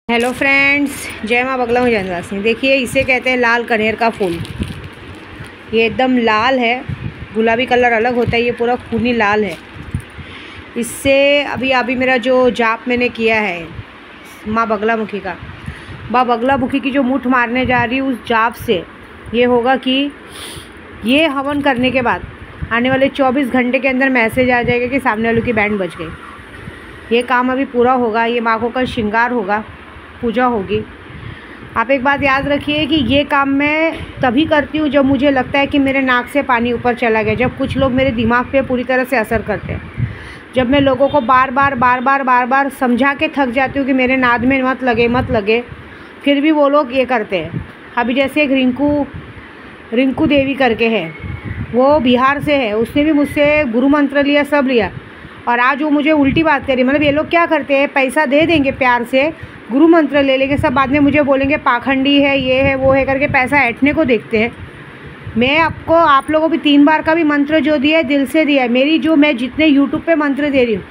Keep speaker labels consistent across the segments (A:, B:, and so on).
A: Hello friends, जय माँ बगला हूँ जनवासिनी। देखिए, इसे कहते हैं लाल कनेर का फूल। ये एकदम लाल है, गुलाबी कलर अलग होता है, ये पूरा खूनी लाल है। इससे अभी मेरा जो जाप मैंने किया है माँ बगलामुखी का, माँ बगलामुखी की जो मुठ मारने जा रही हूँ, उस जाप से ये होगा कि ये हवन करने के बाद आने वाले 24 घंटे के अंदर मैसेज आ जाएगा कि सामने वालों की बैंड बज गई। ये काम अभी पूरा होगा। ये माँ को कल श्रृंगार होगा, पूजा होगी। आप एक बात याद रखिए कि ये काम मैं तभी करती हूँ जब मुझे लगता है कि मेरे नाक से पानी ऊपर चला गया, जब कुछ लोग मेरे दिमाग पे पूरी तरह से असर करते हैं, जब मैं लोगों को बार बार समझा के थक जाती हूँ कि मेरे नाद में मत लगे, फिर भी वो लोग ये करते हैं। अभी जैसे एक रिंकू देवी करके है, वो बिहार से है, उसने भी मुझसे गुरु मंत्र लिया, सब लिया, और आज वो मुझे उल्टी बात करी। मतलब ये लोग क्या करते हैं, पैसा दे देंगे, प्यार से गुरु मंत्र ले लेंगे, सब बाद में मुझे बोलेंगे पाखंडी है, ये है वो है करके पैसा ऐंठने को देखते हैं। मैं आप लोगों को भी 3 बार का भी मंत्र जो दिया है, दिल से दिया है। मैं जितने यूट्यूब पे मंत्र दे रही हूँ,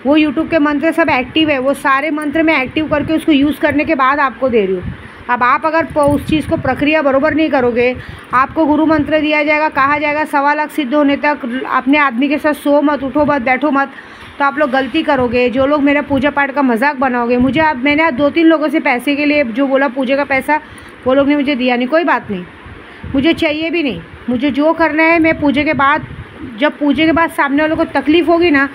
A: वो यूट्यूब के मंत्र सब एक्टिव है। वो सारे मंत्र मैं एक्टिव करके उसको यूज़ करने के बाद आपको दे रही हूँ। अब आप अगर उस चीज़ को प्रक्रिया बरोबर नहीं करोगे, आपको गुरु मंत्र दिया जाएगा, कहा जाएगा 1.25 लाख सिद्ध होने तक अपने आदमी के साथ सो मत, उठो मत, बैठो मत, तो आप लोग गलती करोगे। जो लोग मेरा पूजा पाठ का मजाक बनाओगे, मैंने आज 2-3 लोगों से पैसे के लिए जो बोला पूजा का पैसा, वो लोग ने मुझे दिया नहीं। कोई बात नहीं, मुझे चाहिए भी नहीं। मुझे जो करना है, मैं पूजे के बाद, जब पूजे के बाद सामने वालों को तकलीफ़ होगी ना,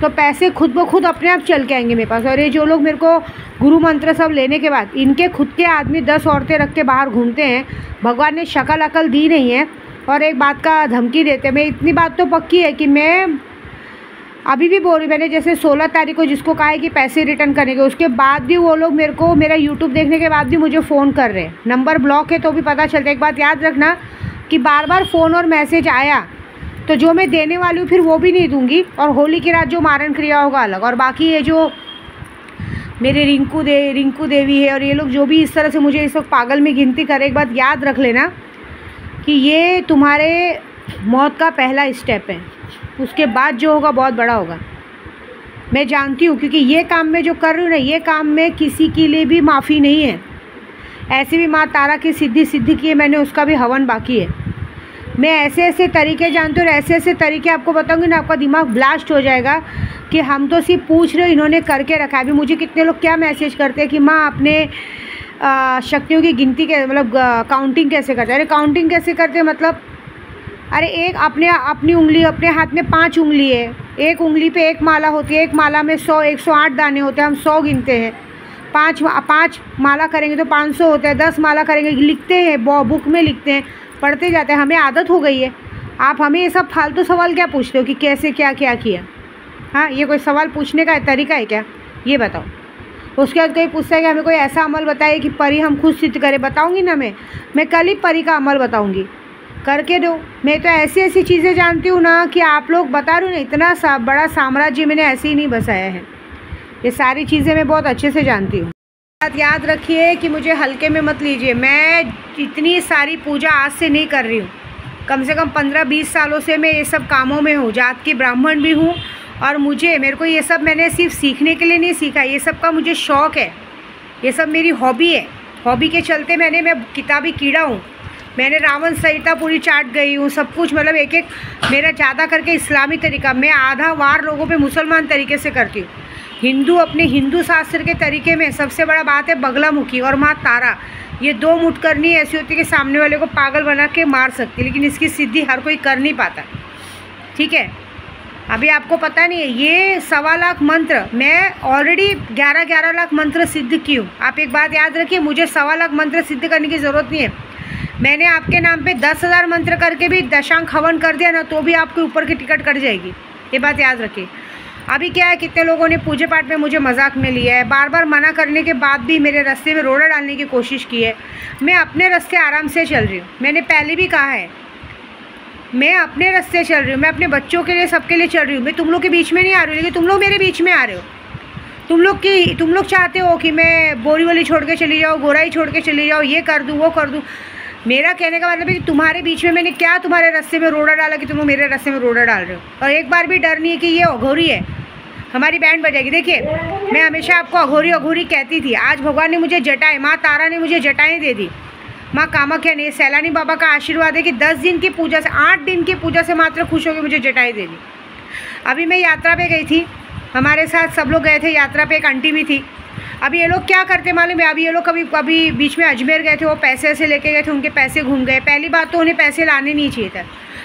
A: तो पैसे खुद ब खुद अपने आप चल के आएंगे मेरे पास। और ये जो लोग मेरे को गुरु मंत्र सब लेने के बाद इनके खुद के आदमी 10 औरतें रख के बाहर घूमते हैं, भगवान ने शक्ल अकल दी नहीं है, और एक बात का धमकी देते हैं। मैं इतनी बात तो पक्की है कि मैं अभी भी बोल रही, मैंने जैसे 16 तारीख को जिसको कहा है कि पैसे रिटर्न करने के, उसके बाद भी वो लोग मेरे को, मेरा यूट्यूब देखने के बाद भी मुझे फ़ोन कर रहे हैं। नंबर ब्लॉक है तो भी पता चलता है। एक बात याद रखना कि बार फ़ोन और मैसेज आया तो जो मैं देने वाली हूँ फिर वो भी नहीं दूंगी, और होली की रात जो मारण क्रिया होगा अलग। और बाकी ये जो मेरे रिंकू देवी है और ये लोग जो भी इस तरह से मुझे इस वक्त पागल में गिनती करे, एक बात याद रख लेना कि ये तुम्हारे मौत का पहला स्टेप है। उसके बाद जो होगा बहुत बड़ा होगा। मैं जानती हूँ, क्योंकि ये काम मैं जो कर रही हूँ ना, ये काम में किसी के लिए भी माफ़ी नहीं है। ऐसे भी माँ तारा की सिद्धि की है, मैंने उसका भी हवन बाकी है। मैं ऐसे तरीके जानती हूँ और ऐसे तरीके आपको बताऊँगी ना, आपका दिमाग ब्लास्ट हो जाएगा कि हम तो सिर्फ पूछ रहे हो, इन्होंने करके रखा है। अभी मुझे कितने लोग क्या मैसेज करते हैं कि माँ अपने शक्तियों की गिनती के मतलब काउंटिंग कैसे करते हैं। अरे काउंटिंग कैसे करते हैं मतलब, अरे एक अपनी उंगली, अपने हाथ में 5 उंगली है, एक उंगली पे एक माला होती है, एक माला में 108 दाने होते हैं, हम 100 गिनते हैं। 5 माला करेंगे तो 500 होते हैं, 10 माला करेंगे, लिखते हैं, बुक में लिखते हैं, पढ़ते जाते हैं, हमें आदत हो गई है। आप हमें ये सब फालतू सवाल क्या पूछते हो कि कैसे क्या किया। हाँ, ये कोई सवाल पूछने का तरीका है क्या, ये बताओ। उसके बाद कोई पूछता है कि हमें कोई ऐसा अमल बताइए कि परी हम खुद सिद्ध करें। बताऊँगी ना, मैं कल ही परी का अमल बताऊँगी, करके दो। मैं तो ऐसी चीज़ें जानती हूँ ना कि आप लोग बता रहे हो ना, इतना बड़ा साम्राज्य मैंने ऐसे ही नहीं बसाया है। ये सारी चीज़ें मैं बहुत अच्छे से जानती हूँ। बात याद रखिए कि मुझे हल्के में मत लीजिए। मैं इतनी सारी पूजा आज से नहीं कर रही हूँ, कम से कम 15-20 सालों से मैं ये सब कामों में हूँ। जात की ब्राह्मण भी हूँ, और मेरे को ये सब मैंने सिर्फ सीखने के लिए नहीं सीखा, ये सब का मुझे शौक़ है। ये सब मेरी हॉबी है। हॉबी के चलते मैं किताबी कीड़ा हूँ। मैंने रावण संहिता पूरी चाट गई हूँ, सब कुछ, मतलब एक मेरा ज़्यादा करके इस्लामी तरीका, मैं आधा वार लोगों पे मुसलमान तरीके से करती हूँ। अपने हिंदू शास्त्र के तरीके में सबसे बड़ा बात है बगलामुखी और माँ तारा। ये 2 मुठ करनी ऐसी होती है कि सामने वाले को पागल बना के मार सकती है, लेकिन इसकी सिद्धि हर कोई कर नहीं पाता। ठीक है, अभी आपको पता नहीं है, ये 1.25 लाख मंत्र मैं ऑलरेडी 11 लाख मंत्र सिद्ध की हूँ। आप एक बात याद रखिए, मुझे 1.25 लाख मंत्र सिद्ध करने की ज़रूरत नहीं है। मैंने आपके नाम पे 10,000 मंत्र करके भी दशांक हवन कर दिया ना, तो भी आपके ऊपर की टिकट कट जाएगी। ये बात याद रखिए। अभी क्या है, कितने लोगों ने पूजा पाठ में मुझे मजाक में लिया है, बार मना करने के बाद भी मेरे रास्ते में रोड़ा डालने की कोशिश की है। मैं अपने रास्ते आराम से चल रही हूँ। मैंने पहले भी कहा है, मैं अपने रास्ते चल रही हूँ, मैं अपने बच्चों के लिए, सबके लिए चल रही हूँ। मैं तुम लोग के बीच में नहीं आ रही हूँ, लेकिन तुम लोग मेरे बीच में आ रहे हो। तुम लोग चाहते हो कि मैं बोरीवली छोड़ के चली जाऊँ, गोराई छोड़ के चली जाऊँ, ये कर दूँ वो कर दूँ। मेरा कहने का मतलब है कि तुम्हारे बीच में मैंने क्या तुम्हारे रास्ते में रोड़ा डाला कि तुम मेरे रास्ते में रोड़ा डाल रहे हो। और एक बार भी डर नहीं है कि ये अघोरी है। हमारी बैंड बजाएगी। देखिए मैं हमेशा आपको अघोरी अघोरी कहती थी, आज भगवान ने मुझे जटाएं, माँ तारा ने मुझे जटाएं दे दी, माँ कामाख्या ने, सैलानी बाबा का आशीर्वाद है कि 10 दिन की पूजा से, 8 दिन की पूजा से मात्र खुश होकर मुझे जटाएं दे दी। अभी मैं यात्रा पे गई थी, हमारे साथ सब लोग गए थे यात्रा पे, एक आंटी भी थी। अभी ये लोग क्या करते मालूम है, अभी ये लोग कभी बीच में अजमेर गए थे, वो पैसे ऐसे लेके गए थे, उनके पैसे घूम गए। पहली बात तो उन्हें पैसे लाने नहीं चाहिए था,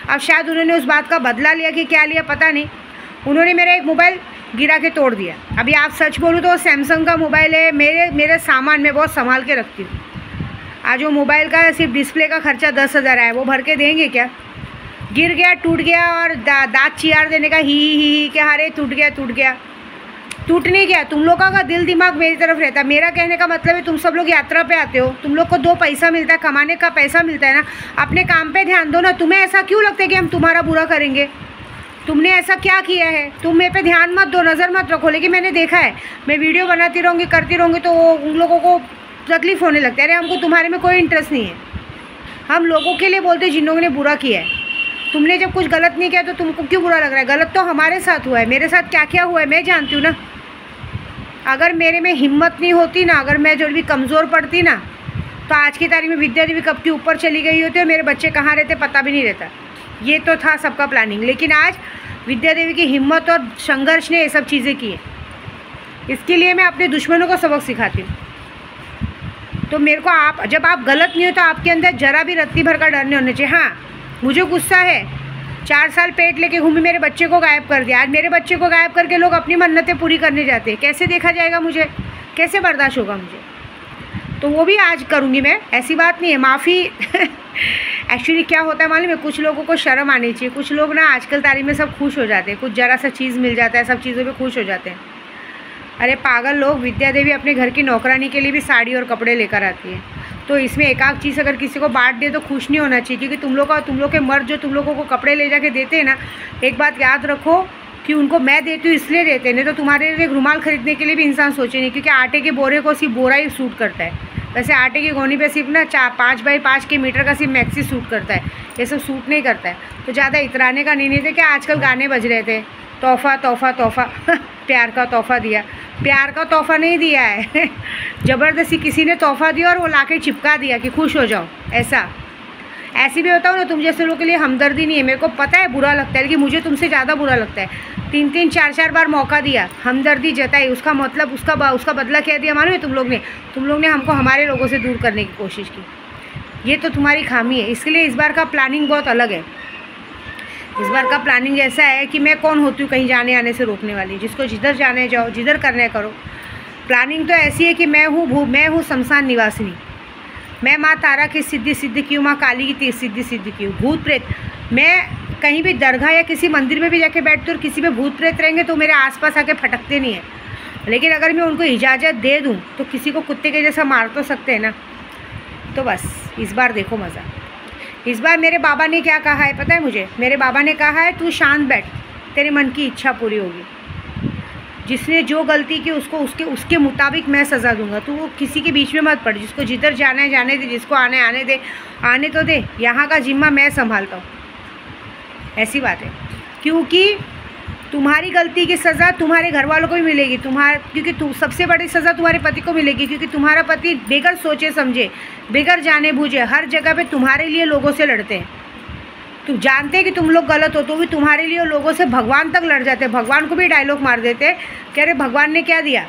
A: अब शायद उन्होंने उस बात का बदला लिया कि क्या लिया पता नहीं, उन्होंने मेरा एक मोबाइल गिरा के तोड़ दिया। अभी आप सच बोलूँ तो सैमसंग का मोबाइल है, मेरे सामान मैं बहुत संभाल के रखती हूँ। आज वो मोबाइल का सिर्फ डिस्प्ले का खर्चा 10,000 है, वो भर के देंगे क्या? गिर गया, टूट गया और दांत चियार देने का ही कि अरे टूट गया। टूटने क्या, तुम लोगों का दिल दिमाग मेरी तरफ रहता है। मेरा कहने का मतलब है तुम सब लोग यात्रा पे आते हो, तुम लोग को 2 पैसा मिलता है, कमाने का पैसा मिलता है ना, अपने काम पे ध्यान दो ना। तुम्हें ऐसा क्यों लगता है कि हम तुम्हारा बुरा करेंगे? तुमने ऐसा क्या किया है? तुम मेरे पे ध्यान मत दो, नज़र मत रखो। लेकिन मैंने देखा है, मैं वीडियो बनाती रहूँगी, करती रहूँगी, तो उन लोगों को तकलीफ़ होने लगती है। अरे हमको तुम्हारे में कोई इंटरेस्ट नहीं है, हम लोगों के लिए बोलते जिन लोगों ने बुरा किया है। तुमने जब कुछ गलत नहीं किया तो तुमको क्यों बुरा लग रहा है? गलत तो हमारे साथ हुआ है, मेरे साथ क्या क्या हुआ है मैं जानती हूँ ना। अगर मेरे में हिम्मत नहीं होती ना, अगर मैं जो भी कमज़ोर पड़ती ना, तो आज की तारीख में विद्या देवी कब की ऊपर चली गई होती है, मेरे बच्चे कहाँ रहते पता भी नहीं रहता। ये तो था सबका प्लानिंग, लेकिन आज विद्या देवी की हिम्मत और संघर्ष ने ये सब चीज़ें की है। इसके लिए मैं अपने दुश्मनों को सबक सिखाती हूँ। तो मेरे को जब आप गलत नहीं हो तो आपके अंदर जरा भी रत्ती भर का डर नहीं होना चाहिए। हाँ, मुझे गुस्सा है, 4 साल पेट लेके घूमी, मेरे बच्चे को गायब कर दिया। आज मेरे बच्चे को गायब करके लोग अपनी मन्नतें पूरी करने जाते हैं, कैसे देखा जाएगा मुझे? कैसे बर्दाश्त होगा मुझे? तो वो भी आज करूँगी मैं, ऐसी बात नहीं है। माफ़ी एक्चुअली क्या होता है मालूम है, कुछ लोगों को शर्म आनी चाहिए। कुछ लोग ना आजकल तारीख में सब खुश हो जाते हैं, कुछ ज़रा सा चीज़ मिल जाता है, सब चीज़ों पे खुश हो जाते हैं। अरे पागल लोग, विद्या देवी अपने घर की नौकरानी के लिए भी साड़ी और कपड़े लेकर आती है। तो इसमें एक आध चीज़ अगर किसी को बांट दे तो खुश नहीं होना चाहिए, क्योंकि तुम लोग के मर्द जो तुम लोगों को कपड़े ले जाके देते हैं ना, एक बात याद रखो कि उनको मैं देती हूँ इसलिए देते हैं, नहीं तो तुम्हारे लिए रुमाल खरीदने के लिए भी इंसान सोचे नहीं, क्योंकि आटे के बोरे को सिर्फ बोरा ही सूट करता है। वैसे आटे की गोनी पे सिर्फ ना 5 बाई 5 के मीटर का सिर्फ मैक्सी सूट करता है, ये सब सूट नहीं करता है। तो ज़्यादा इतराने का नहीं थे। क्या आजकल गाने बज रहे थे, तोहफ़ा तोहफ़ा तोहफ़ा प्यार का तोहफ़ा दिया। प्यार का तोहफ़ा नहीं दिया है ज़बरदस्ती किसी ने तोहफ़ा दिया और वो लाके चिपका दिया कि खुश हो जाओ। ऐसी भी होता हो ना, तुम जैसे लोगों के लिए हमदर्दी नहीं है। मेरे को पता है बुरा लगता है, लेकिन मुझे तुमसे ज़्यादा बुरा लगता है। 3-3 4-4 बार मौका दिया, हमदर्दी जताई, उसका मतलब उसका बदला क्या दिया मालूम है? तुम लोग ने हमको हमारे लोगों से दूर करने की कोशिश की। ये तो तुम्हारी खामी है। इसके लिए इस बार का प्लानिंग बहुत अलग है। इस बार का प्लानिंग ऐसा है कि मैं कौन होती हूँ कहीं जाने आने से रोकने वाली? जिसको जिधर जाने जाओ, जिधर करने करो। प्लानिंग तो ऐसी है कि मैं हूँ शमशान निवासिनी। मैं माँ तारा की सिद्धि की हूँ, माँ काली की सिद्धि की हूँ। भूत प्रेत, मैं कहीं भी दरगाह या किसी मंदिर में भी जाके बैठती हूँ और किसी में भूत प्रेत रहेंगे तो मेरे आसपास आके फटकते नहीं है। लेकिन अगर मैं उनको इजाज़त दे दूँ तो किसी को कुत्ते के जैसा मार तो सकते हैं ना। तो बस इस बार देखो मज़ा। इस बार मेरे बाबा ने क्या कहा है पता है मुझे? मेरे बाबा ने कहा है तू शांत बैठ, तेरे मन की इच्छा पूरी होगी। जिसने जो गलती की उसको उसके मुताबिक मैं सज़ा दूंगा। तू वो किसी के बीच में मत पड़। जिसको जिधर जाना है जाने दे, जिसको आने दे, आने तो दे। यहाँ का जिम्मा मैं संभालता हूँ, ऐसी बात है। क्योंकि तुम्हारी गलती की सज़ा तुम्हारे घर वालों को भी मिलेगी, क्योंकि सबसे बड़ी सज़ा तुम्हारे पति को मिलेगी, क्योंकि तुम्हारा पति बेगर सोचे समझे, बेगर जाने बूझे हर जगह पे तुम्हारे लिए लोगों से लड़ते हैं। तुम जानते हैं कि तुम लोग गलत हो तो भी तुम्हारे लिए लोगों से भगवान तक लड़ जाते हैं। भगवान को भी डायलॉग मार देते हैं कि अरे भगवान ने क्या दिया?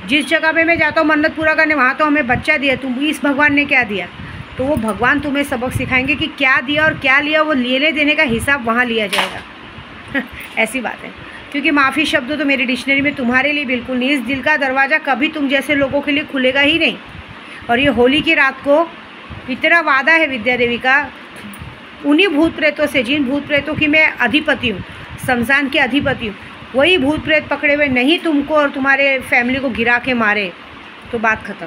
A: जिस जगह पे मैं जाता हूँ मन्नत पूरा करने, वहाँ तो हमें बच्चा दिया, तुम इस भगवान ने क्या दिया? तो वो भगवान तुम्हें सबक सिखाएंगे कि क्या दिया और क्या लिया, वो लेने देने का हिसाब वहाँ लिया जाएगा ऐसी बात है। क्योंकि माफ़ी शब्द तो मेरी डिक्शनरी में तुम्हारे लिए बिल्कुल नहीं। इस दिल का दरवाज़ा कभी तुम जैसे लोगों के लिए खुलेगा ही नहीं। और ये होली की रात को इतना वादा है विद्या देवी का उन्हीं भूत प्रेतों से, जिन भूत प्रेतों की मैं अधिपति हूँ, शमशान की अधिपति हूँ, वही भूत प्रेत पकड़े हुए नहीं तुमको और तुम्हारे फैमिली को गिरा के मारे तो बात ख़त्म।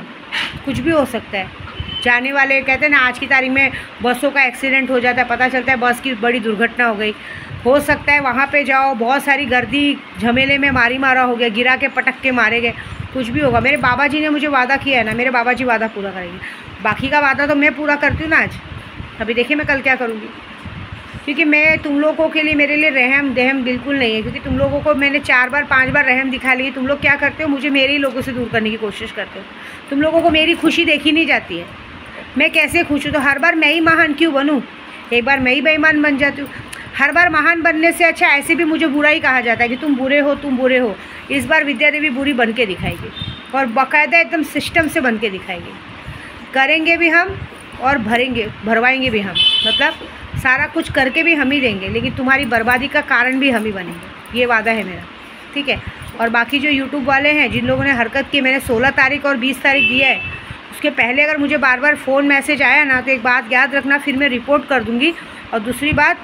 A: कुछ भी हो सकता है। जाने वाले कहते हैं ना, आज की तारीख में बसों का एक्सीडेंट हो जाता है, पता चलता है बस की बड़ी दुर्घटना हो गई। हो सकता है वहाँ पे जाओ, बहुत सारी गर्दी झमेले में मारा हो गया, गिरा के पटक के मारे गए, कुछ भी होगा। मेरे बाबा जी ने मुझे वादा किया है ना, मेरे बाबा जी वादा पूरा करेंगे। बाकी का वादा तो मैं पूरा करती हूँ ना आज। अभी देखिए मैं कल क्या करूँगी। क्योंकि मैं तुम लोगों के लिए, मेरे लिए रहम दहम बिल्कुल नहीं है, क्योंकि तुम लोगों को मैंने 4 बार 5 बार रहम दिखा ली। तुम लोग क्या करते हो, मुझे मेरे ही लोगों से दूर करने की कोशिश करते हो। तुम लोगों को मेरी खुशी देखी नहीं जाती है, मैं कैसे खुश हूँ। तो हर बार मैं ही महान क्यों बनूँ, एक बार मैं ही बेईमान बन जाती हूँ। हर बार महान बनने से अच्छा ऐसे भी मुझे बुरा ही कहा जाता है कि तुम बुरे हो, तुम बुरे हो। इस बार विद्या देवी बुरी बन के दिखाएगी, और बाकायदा एकदम सिस्टम से बन के दिखाएगी। करेंगे भी हम और भरवाएंगे भी हम, मतलब सारा कुछ करके भी हम ही देंगे, लेकिन तुम्हारी बर्बादी का कारण भी हम ही बनेंगे, ये वादा है मेरा, ठीक है। और बाकी जो यूट्यूब वाले हैं, जिन लोगों ने हरकत की, मैंने 16 तारीख और 20 तारीख दिया है, उसके पहले अगर मुझे बार बार फ़ोन मैसेज आया ना, तो एक बात याद रखना, फिर मैं रिपोर्ट कर दूँगी। और दूसरी बात,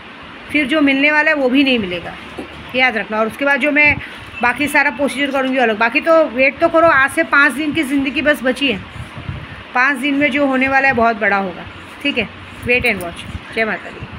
A: फिर जो मिलने वाला है वो भी नहीं मिलेगा, याद रखना। और उसके बाद जो मैं बाकी सारा प्रोसीजर करूँगी अलग। बाकी तो वेट तो करो, आज से 5 दिन की ज़िंदगी बस बची है। 5 दिन में जो होने वाला है बहुत बड़ा होगा, ठीक है। Wait and watch. जय माता दी।